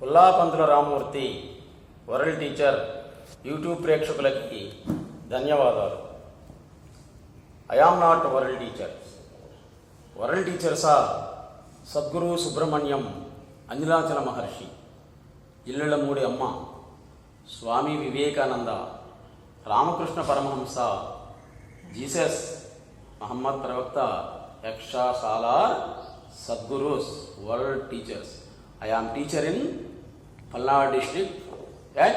Pullapantula Ramamurthy world teacher YouTube ప్రేక్షకులకి ధన్యవాదాలు. I am not world teacher. World teachers are Sadguru Subrahmanyam Anilachala Maharshi, ఇల్లెళ్ళమూడి Amma, Swami Vivekananda, Ramakrishna Paramahamsa, Jesus, Muhammad ప్రవక్త, యక్షా సాలార్, Sadgurus, world teachers. I am teacher in Palnad district at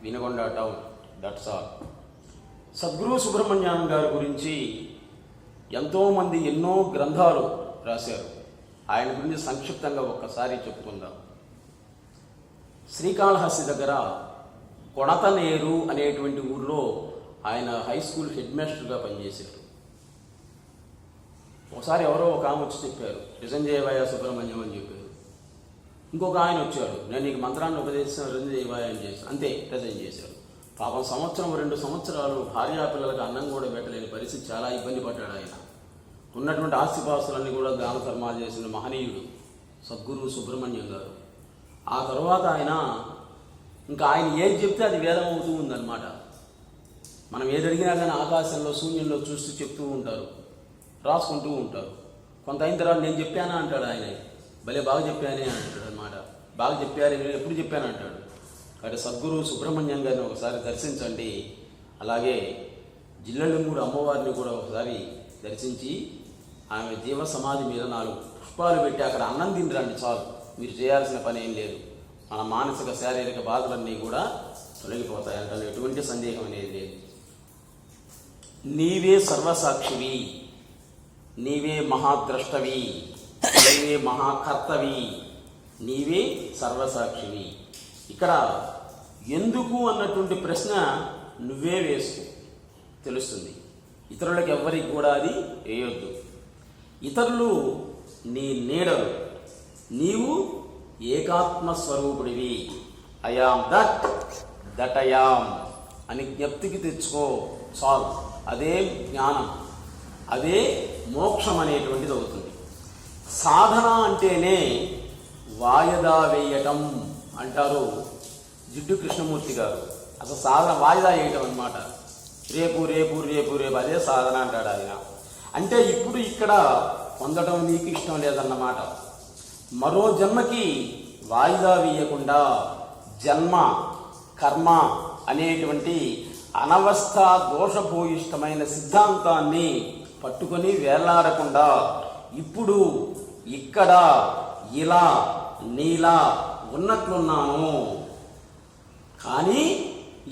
Vinagonda town. That's all. Sadguru Subrahmanyam గారి గురించి ఎంతోమంది ఎన్నో గ్రంథాలు రాశారు. ఆయన గురించి సంక్షిప్తంగా ఒక్కసారి చెప్పుకుందాం. శ్రీకాళహస్తి దగ్గర కొడతనేరు అనేటువంటి ఊర్లో ఆయన హై స్కూల్ హెడ్ మాస్టర్గా పనిచేశారు. ఒకసారి ఎవరో ఒక ఆమె వచ్చి చెప్పారు, నిజం చేయవయ్యా సుబ్రహ్మణ్యం అని చెప్పారు. ఇంకొక ఆయన వచ్చాడు, నేను నీకు మంత్రాన్ని ఉపదేశిస్తాను, నిజం చేయవయ్యా అని చేశాను. అంతే, రిజైన్ చేశాడు. పాపం సంవత్సరం 2 సంవత్సరాలు భార్యాపిల్లలకు అన్నం కూడా పెట్టలేని పరిస్థితి, చాలా ఇబ్బంది పడ్డాడు ఆయన. ఉన్నటువంటి ఆస్తిపాస్తులన్నీ కూడా దాన ధర్మాలు చేసిన మహనీయుడు సద్గురు సుబ్రహ్మణ్యం గారు. ఆ తర్వాత ఇంకా ఆయన ఏది చెప్తే అది వేదం అవుతూ ఉందన్నమాట. మనం ఏది అడిగినా కానీ ఆకాశంలో శూన్యంలో చూస్తూ చెప్తూ ఉంటారు, రాసుకుంటూ ఉంటారు. కొంత అయిన తర్వాత నేను చెప్పానా అంటాడు ఆయన, భలే బాగా చెప్పానే అంటాడు అనమాట. బాగా చెప్పారు, ఎప్పుడు చెప్పాను అంటాడు. కాబట్టి సద్గురు సుబ్రహ్మణ్యం గారిని ఒకసారి దర్శించండి. అలాగే జిల్లెళ్ళమూడి అమ్మవారిని కూడా ఒకసారి దర్శించి ఆమె జీవ సమాధి మీద 4 పుష్పాలు పెట్టి అక్కడ అన్నం తినరండి, చాలు. మీరు చేయాల్సిన పని ఏం లేదు. మన మానసిక శారీరక బాధలన్నీ కూడా తొలగిపోతాయి అంటే ఎటువంటి సందేహం అనేది లేదు. నీవే సర్వసాక్షివి, నీవే మహాద్రష్టవి, నీవే మహాకర్తవి, నీవే సర్వసాక్షివి. ఇక్కడ ఎందుకు అన్నటువంటి ప్రశ్న నువ్వే వేసుకో, తెలుస్తుంది. ఇతరులకు ఎవ్వరికి కూడా అది వేయొద్దు. ఇతరులు నీ నీడలు, నీవు ఏకాత్మ స్వరూపుడివి. అయామ్ దట్ అయామ్ అని జ్ఞప్తికి తెచ్చుకో, చాలు. అదే జ్ఞానం, అదే మోక్షం అనేటువంటిది అవుతుంది. సాధన అంటేనే వాయిదా వేయటం అంటారు జిడ్డు కృష్ణమూర్తి గారు. అసలు సాధన వాయిదా వేయటం అన్నమాట. రేపు రేపు రేపు రేపు అదే సాధన అంటాడు ఆయన. అంటే ఇప్పుడు ఇక్కడ పొందడం నీకు ఇష్టం లేదన్నమాట. మరో జన్మకి వాయిదా వేయకుండా జన్మ కర్మ అనేటువంటి అనవస్థ దోషభూయిష్టమైన సిద్ధాంతాన్ని పట్టుకొని వేలాడకుండా ఇప్పుడు ఇక్కడ ఇలా నీలా ఉన్నట్లున్నాను కానీ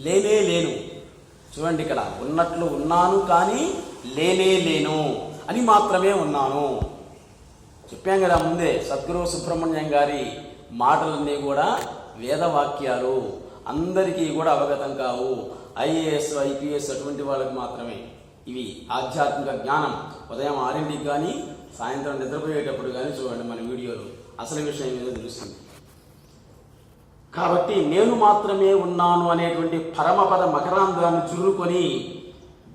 లేనే లేను. చూడండి, ఇక్కడ ఉన్నట్లు ఉన్నాను కానీ లేనే లేను అని మాత్రమే ఉన్నాను. చెప్పాం కదా ముందే, సద్గురు సుబ్రహ్మణ్యం గారి మాటలన్నీ కూడా వేదవాక్యాలు, అందరికీ కూడా అవగతం కావు. ఐఏఎస్ ఐపీఎస్ అటువంటి వాళ్ళకి మాత్రమే ఇవి ఆధ్యాత్మిక జ్ఞానం. ఉదయం 6ంటికి కానీ సాయంత్రం నిద్రపోయేటప్పుడు కానీ చూడండి మన వీడియోలు, అసలు విషయం ఏదో తెలుస్తుంది. కాబట్టి నేను మాత్రమే ఉన్నాను అనేటువంటి పరమపద మకరాంధ్రాన్ని చురుకొని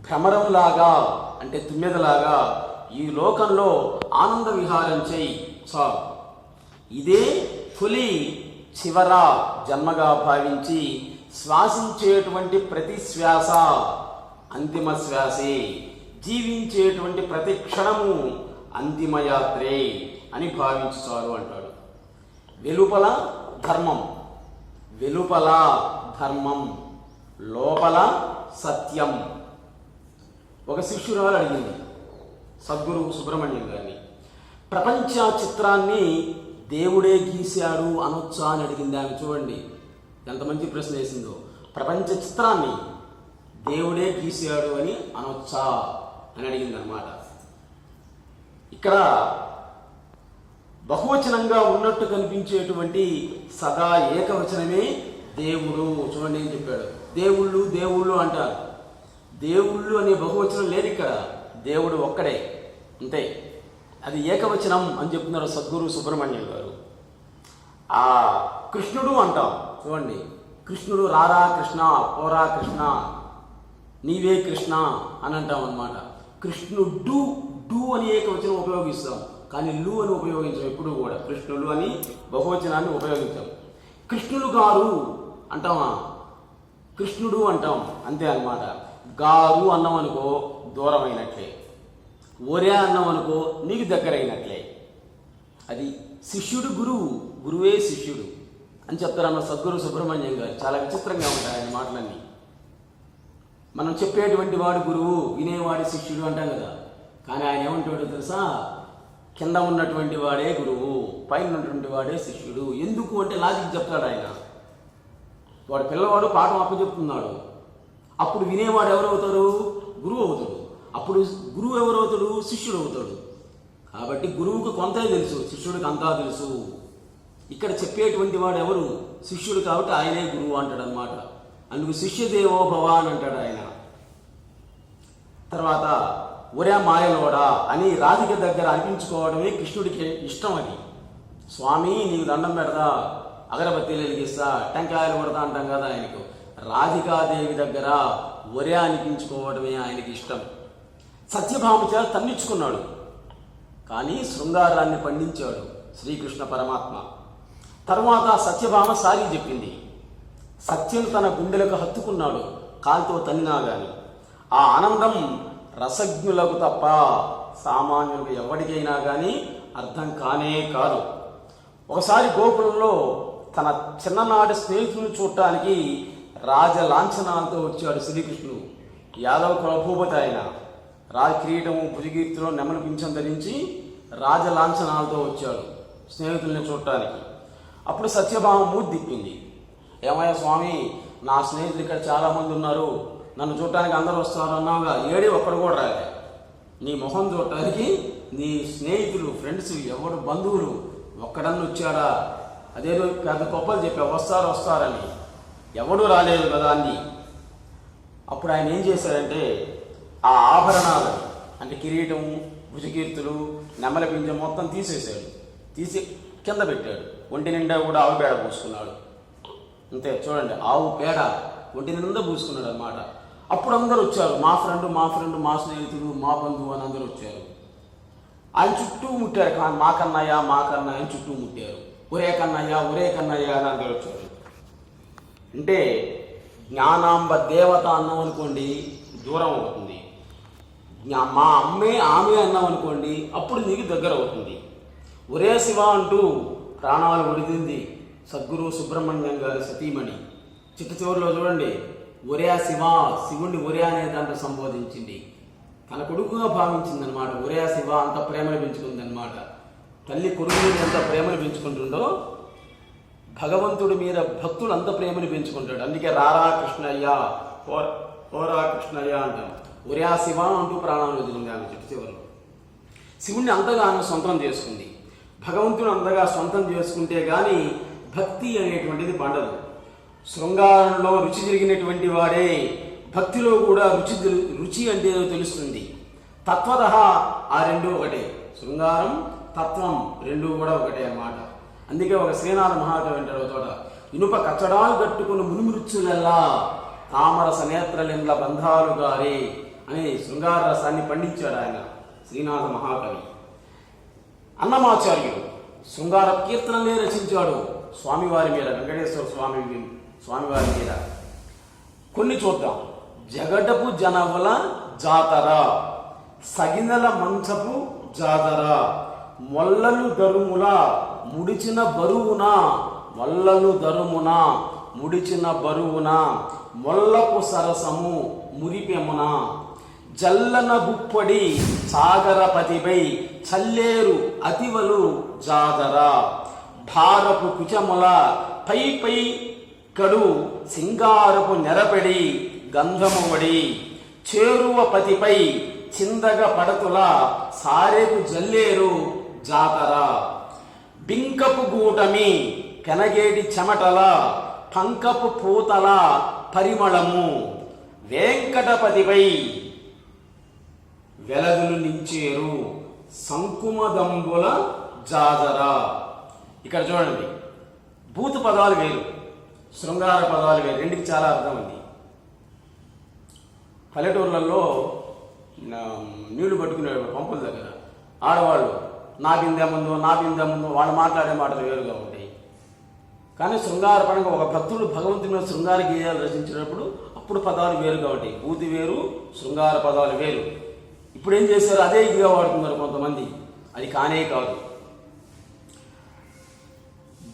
భ్రమరంలాగా, అంటే తుమ్మెదలాగా ఈ లోకంలో ఆనంద విహారం చేయి, చాలు. ఇదే తొలి చివర జన్మగా భావించి శ్వాసించేటువంటి ప్రతి శ్వాస అంతిమ శ్వాసే, జీవించేటువంటి ప్రతి క్షణము అంతిమయాత్రే అని భావించు చాలు అంటాడు. వెలుపల ధర్మం, వెలుపల ధర్మం, లోపల సత్యం. ఒక శిష్యురాలు అడిగింది సద్గురు సుబ్రహ్మణ్యం గారిని, ప్రపంచ చిత్రాన్ని దేవుడే గీశాడు అనొచ్చా అని అడిగింది ఆమె. చూడండి ఎంత మంచి ప్రశ్న వేసిందో. ప్రపంచ చిత్రాన్ని దేవుడే గీశాడు అని అనొచ్చా అని అడిగింది అనమాట. ఇక్కడ బహువచనంగా ఉన్నట్టు కనిపించేటువంటి సదా ఏకవచనమే దేవుడు. చూడండి ఏం చెప్పాడు, దేవుళ్ళు దేవుళ్ళు అంటారు. దేవుళ్ళు అనే బహువచనం లేదు ఇక్కడ, దేవుడు ఒక్కడే, అంతే. అది ఏకవచనం అని చెప్తున్నారు సద్గురు సుబ్రహ్మణ్యం గారు. ఆ కృష్ణుడు అంటాం, చూడండి, కృష్ణుడు రారా కృష్ణ, పోరా కృష్ణ, నీవే కృష్ణ అని అంటాం అన్నమాట. కృష్ణుడు అని ఏకవచనం ఉపయోగిస్తాం, కానీ లు అని ఉపయోగించాం ఎప్పుడు కూడా. కృష్ణులు అని బహువచనాన్ని ఉపయోగించాం. కృష్ణుడు గారు అంటామా? కృష్ణుడు అంటాం, అంతే అన్నమాట. గారు అన్నాం అనుకో దూరమైనట్లే, ఒరే అన్నాం అనుకో నీకు దగ్గరైనట్లే. అది శిష్యుడు గురువు, గురువే శిష్యుడు అని చెప్తారన్న సద్గురు సుబ్రహ్మణ్యం గారు. చాలా విచిత్రంగా ఉంటాయి ఆయన మాటలన్నీ. మనం చెప్పేటువంటి వాడు గురువు, వినేవాడి శిష్యుడు అంటాం కదా. కానీ ఆయన ఏమంటాడో తెలుసా? కింద ఉన్నటువంటి వాడే గురువు, పైన ఉన్నటువంటి వాడే శిష్యుడు. ఎందుకు అంటే లాజిక్ చెప్తాడు ఆయన. వాడు పిల్లవాడు పాఠం అప్పచెప్తున్నాడు, అప్పుడు వినేవాడు ఎవరవుతాడు? గురువు అవుతాడు. అప్పుడు గురువు ఎవరవుతాడు? శిష్యుడు అవుతాడు. కాబట్టి గురువుకు కొంతే తెలుసు, శిష్యుడికి అంతా తెలుసు. ఇక్కడ చెప్పేటువంటి వాడు ఎవరు? శిష్యుడు. కాబట్టి ఆయనే గురువు అంటాడు అనమాట. అందుకు శిష్యదేవో భవ అని అంటాడు ఆయన. తర్వాత ఒరే మాయలోడా అని రాధిక దగ్గర అనిపించుకోవడమే కృష్ణుడికి ఇష్టం. అది స్వామి నీకు దండం పెడతా, అగరబత్తీలు వెలిగిస్తా, టెంకాయలు కొడతా అంటాం కదా ఆయనకు. రాధికాదేవి దగ్గర ఒరే అనిపించుకోవడమే ఆయనకి ఇష్టం. సత్యభామ చేత తన్నించుకున్నాడు, కానీ శృంగారాన్ని పండించాడు శ్రీకృష్ణ పరమాత్మ. తర్వాత సత్యభామ సారీ చెప్పింది. సత్యం తన గుండెలకు హత్తుకున్నాడు, కాలుతో తన్నినా గాని. ఆ ఆనందం రసజ్ఞులకు తప్ప సామాన్యులకు ఎవరికైనా కానీ అర్థం కానే కాదు. ఒకసారి గోకులంలో తన చిన్ననాటి స్నేహితులను చూడటానికి రాజలాంఛనాలతో వచ్చాడు శ్రీకృష్ణుడు. యాదవ కులభూపతి ఆయన. కిరీటము భుజకీర్తిలో నెమలి పింఛం ధరించి రాజలాంఛనాలతో వచ్చాడు స్నేహితుల్ని చూడటానికి. అప్పుడు సత్యభామ మూతి తిప్పింది. ఏమయ్య స్వామి, నా స్నేహితులు ఇక్కడ చాలామంది ఉన్నారు, నన్ను చూడటానికి అందరూ వస్తారు అన్నావుగా, ఏడి ఒక్కడు కూడా రాలే. నీ మొహం చూడటానికి నీ స్నేహితులు, ఫ్రెండ్స్, ఎవడు బంధువులు ఒక్కడన్నా వచ్చాడా? అదేదో పెద్ద గొప్పలు చెప్పా వస్తారని, ఎవడూ రాలేదు కదా అని. అప్పుడు ఆయన ఏం చేశాడంటే ఆ ఆభరణాలు అంటే కిరీటము, భుజకీర్తులు, నెమల పింజం మొత్తం తీసేశాడు. తీసి కింద పెట్టాడు. ఒంటి నిండా కూడా ఆవు పేడ పూసుకున్నాడు. అంతే, చూడండి, ఆవు పేడ ఒంటి నిండా పూసుకున్నాడు అన్నమాట. అప్పుడు అందరూ వచ్చారు, మా ఫ్రెండ్, మా స్నేహితుడు, మా బంధువు అని అందరూ వచ్చారు. ఆయన చుట్టూ ముట్టారు. మా కన్నయ్య అని చుట్టూ ముట్టారు. ఒరే కన్నయ్య అని అందరూ వచ్చారు. అంటే జ్ఞానాంబ దేవత అన్నాం అనుకోండి దూరం అవుతుంది. మా ఆమె అన్నాం అనుకోండి అప్పుడు నీకు దగ్గర అవుతుంది. ఒరే శివ అంటూ ప్రాణాలు ఒడిదింది సద్గురు సుబ్రహ్మణ్యం గారి సతీమణి. చిట్ట చివరిలో చూడండి, ఒరే శివ, శివుణ్ణి ఒరే అనే దాంట్లో సంబోధించింది. తన కొడుకుగా భావించిందనమాట. ఒరే శివ అంత ప్రేమను పెంచుకుందనమాట. తల్లి కొడుకు మీద ఎంత ప్రేమను పెంచుకుంటుండో భగవంతుడి మీద భక్తులు అంత ప్రేమను పెంచుకుంటాడు. అందుకే రారా కృష్ణయ్య, ఓరా కృష్ణయ్య అంటాం. ఒరే శివ అంటూ ప్రాణాలు వదిలింది ఆమె చిట్ట చివరిలో. శివుణ్ణి అంతగా ఆమె సొంతం చేసుకుంది. భగవంతుని అంతగా సొంతం చేసుకుంటే గాని భక్తి అనేటువంటిది పండదు. శృంగారంలో రుచి జరిగినటువంటి వాడే భక్తిలో కూడా రుచి అంటే తెలుస్తుంది. తత్వత ఆ రెండు ఒకటే. శృంగారం, తత్వం రెండు కూడా ఒకటే అన్నమాట. అందుకే ఒక శ్రీనాథ మహాకవి అంటాడు ఒక చోట, ఇనుప కచ్చడాలు కట్టుకుని మునిమృత్యులల్లా తామర సనేత్రలిండ్ల బంధాలు గారే అని శృంగార రసాన్ని పండించాడు ఆయన శ్రీనాథ మహాకవి. అన్నమాచార్యుడు శృంగార కీర్తనలే రచించాడు స్వామివారి మీద, వెంకటేశ్వర స్వామివారి మీద. కొన్ని చూద్దాం. జగడపు జనవల జాతర, సగినల మంచపు జాతర, మొల్లలు దరుముల ముడిచిన బరువున, మొల్లలు దరుమున ముడిచిన బరువున, మొల్లపు సరసము మురిపెమున, జల్లన గుప్పడి సాగరపతిపై చల్లేరు అతివలు జాదర, భారపు కుచముల పై కడు సింగారపు నెరపెడి గంధమువడి, చేరువ పతిపై చిందగ పడతుల సారెకు జల్లేరు జాతర, బింకపు గూటమి పెనగేడి చెమటల పంకపు పూతల పరిమళము, వెంకటపతిపై వెలదులు నించేరు సంకుమదంబుల జాజర. ఇక్కడ చూడండి, భూత పదాలు వేరు, శృంగార పదాలు వేరు, రెండుకి చాలా అర్థం ఉంది. పల్లెటూర్లలో నీళ్లు పట్టుకునే పంపుల దగ్గర ఆడవాళ్ళు నా బిందె ముందు వాళ్ళు మాట్లాడే మాటలు వేరుగా ఉంటాయి. కానీ శృంగారపరంగా ఒక భక్తుడు భగవంతుని మీద శృంగార గేయాలు రచించినప్పుడు అప్పుడు పదాలు వేరుగా ఉంటాయి. భూతి వేరు, శృంగార పదాలు వేరు. ఇప్పుడు ఏం చేశారు, అదే ఇదిగా వాడుతున్నారు కొంతమంది. అది కానే కాదు.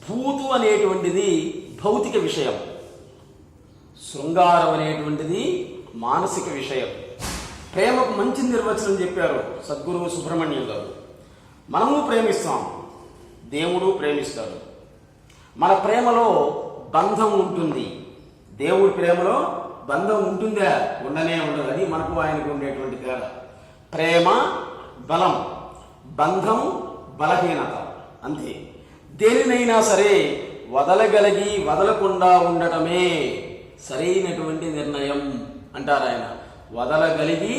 భూతు అనేటువంటిది భౌతిక విషయం, శృంగారం అనేటువంటిది మానసిక విషయం. ప్రేమకు మంచి నిర్వచనం చెప్పారు సద్గురువు సుబ్రహ్మణ్యం గారు. మనము ప్రేమిస్తాం, దేవుడు ప్రేమిస్తాడు. మన ప్రేమలో బంధం ఉంటుంది, దేవుడి ప్రేమలో బంధం ఉంటుందా? ఉండనే ఉండదు. అది మనకు ఆయనకు ఉండేటువంటి తేడా. ప్రేమ బలం, బంధం బలహీనత, అంతే. దేనినైనా సరే వదలగలిగి వదలకుండా ఉండటమే సరైనటువంటి నిర్ణయం అంటారు ఆయన. వదలగలిగి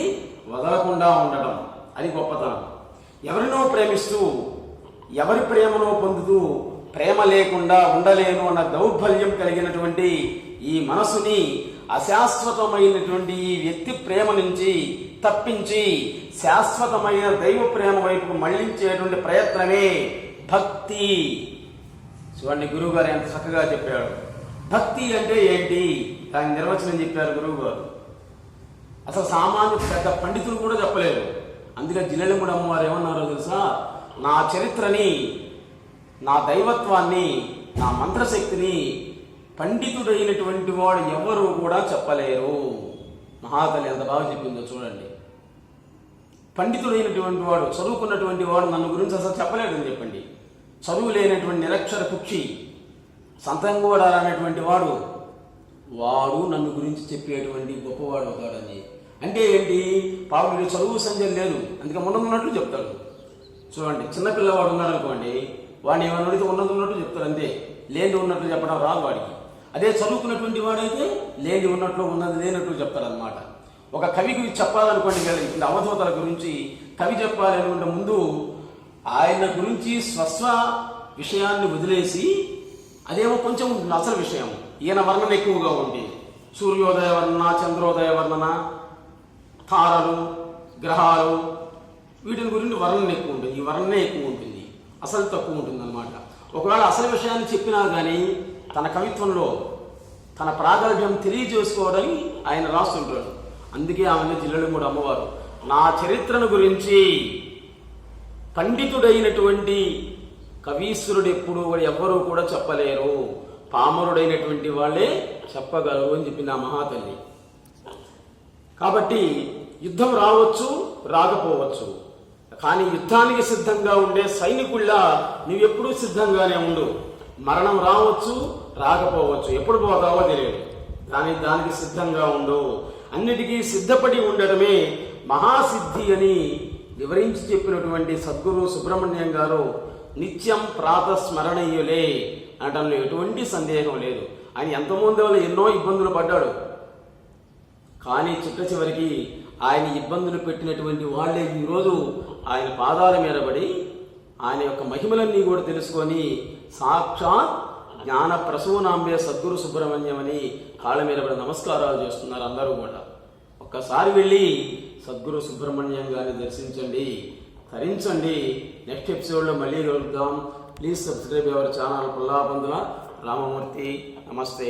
వదలకుండా ఉండటం అది గొప్పతనం. ఎవరినో ప్రేమిస్తూ ఎవరి ప్రేమనో పొందుతూ ప్రేమ లేకుండా ఉండలేను అన్న దౌర్బల్యం కలిగినటువంటి ఈ మనసుని అశాశ్వతమైనటువంటి ఈ వ్యక్తి ప్రేమ నుంచి తప్పించి శాశ్వతమైన దైవ ప్రేమ వైపుకు మళ్లించేటువంటి ప్రయత్నమే భక్తి. చూడండి, గురువు గారు ఎంత చక్కగా చెప్పాడు. భక్తి అంటే ఏంటి, దాని నిర్వచనం చెప్పారు గురువు గారు. అసలు సామాన్య పెద్ద పండితులు కూడా చెప్పలేరు. అందుకే జిల్లెళ్ళముడి అమ్మవారు ఏమన్నారో తెలుసా, నా చరిత్రని, నా దైవత్వాన్ని, నా మంత్రశక్తిని పండితుడైనటువంటి వాడు ఎవ్వరూ కూడా చెప్పలేరు. మహాతల్లి ఎంత బాగా చెప్పిందో చూడండి. పండితుడైనటువంటి వాడు, చదువుకున్నటువంటి వాడు నన్ను గురించి అసలు చెప్పలేడని చెప్పండి. చదువు లేనటువంటి నిరక్షర కుక్షి, సంతంగోడ అనేటువంటి వాడు నన్ను గురించి చెప్పేటువంటి గొప్పవాడు అవుతాడని. అంటే ఏంటి, పాపం వీడు చదువు సంజయం లేదు, అందుకే ఉన్నట్లు చెప్తాడు. చూడండి, చిన్నపిల్లవాడు ఉన్నాడు అనుకోండి, వాడిని ఏమైనా అడిగితే ఉన్నట్టు చెప్తాడు, అంతే. లేని ఉన్నట్లు చెప్పడం రాదు వాడికి. అదే చదువుకున్నటువంటి వాడైతే లేని ఉన్నట్లు ఉన్నది లేనట్లు చెప్తారనమాట. ఒక కవికి చెప్పాలనుకోండి, వీళ్ళ అవధూతల గురించి కవి చెప్పాలి అనుకుంటే ముందు ఆయన గురించి స్వస్వ విషయాన్ని వదిలేసి అదేమో కొంచెం అసలు విషయం, ఈయన వర్ణన ఎక్కువగా ఉంది. సూర్యోదయ వర్ణన, చంద్రోదయ వర్ణన, తారలు, గ్రహాలు, వీటిని గురించి వర్ణన ఎక్కువ ఉంటుంది. ఈ వర్ణనే ఎక్కువ ఉంటుంది, అసలు తక్కువ ఉంటుంది అన్నమాట. ఒకవేళ అసలు విషయాన్ని చెప్పినా కానీ తన కవిత్వంలో తన ప్రాగల్భ్యం తెలియజేసుకోవడానికి ఆయన రాస్తుంటాడు. అందుకే ఆమె జిల్లెళ్ళముడి అమ్మవారు నా చరిత్రను గురించి పండితుడైనటువంటి కవీశ్వరుడు ఎప్పుడు ఎవ్వరూ కూడా చెప్పలేరు, పామరుడైనటువంటి వాళ్ళే చెప్పగలరు అని చెప్పింది ఆ మహాతల్లి. కాబట్టి యుద్ధం రావచ్చు, రాకపోవచ్చు, కానీ యుద్ధానికి సిద్ధంగా ఉండే సైనికుళ్ళ నువ్వెప్పుడూ సిద్ధంగానే ఉండు. మరణం రావచ్చు, రాకపోవచ్చు, ఎప్పుడు పోతావో తెలియదు, కానీ దానికి సిద్ధంగా ఉండు. అన్నిటికీ సిద్ధపడి ఉండటమే మహాసిద్ధి అని వివరించి చెప్పినటువంటి సద్గురు సుబ్రహ్మణ్యం గారు నిత్యం ప్రాతస్మరణీయులే అనడంలో ఎటువంటి సందేహం లేదు. ఆయన ఎంతమంది వల్ల ఎన్నో ఇబ్బందులు పడ్డాడు, కానీ చిట్ట చివరికి ఆయన ఇబ్బందులు పెట్టినటువంటి వాళ్ళే ఈరోజు ఆయన పాదాల మీద పడి ఆయన యొక్క మహిమలన్నీ కూడా తెలుసుకొని సాక్షాత్ జ్ఞాన ప్రసూనాంబే సద్గురు సుబ్రహ్మణ్యం అని కాళ్ళ మీద పడి నమస్కారాలు చేస్తున్నారు అందరూ కూడా. ఒక్కసారి వెళ్ళి సద్గురు సుబ్రహ్మణ్యం గారిని దర్శించండి, తరించండి. నెక్స్ట్ ఎపిసోడ్లో మళ్ళీ కలుద్దాం. Please subscribe our channel Pullabandhula Ramamurthy. నమస్తే.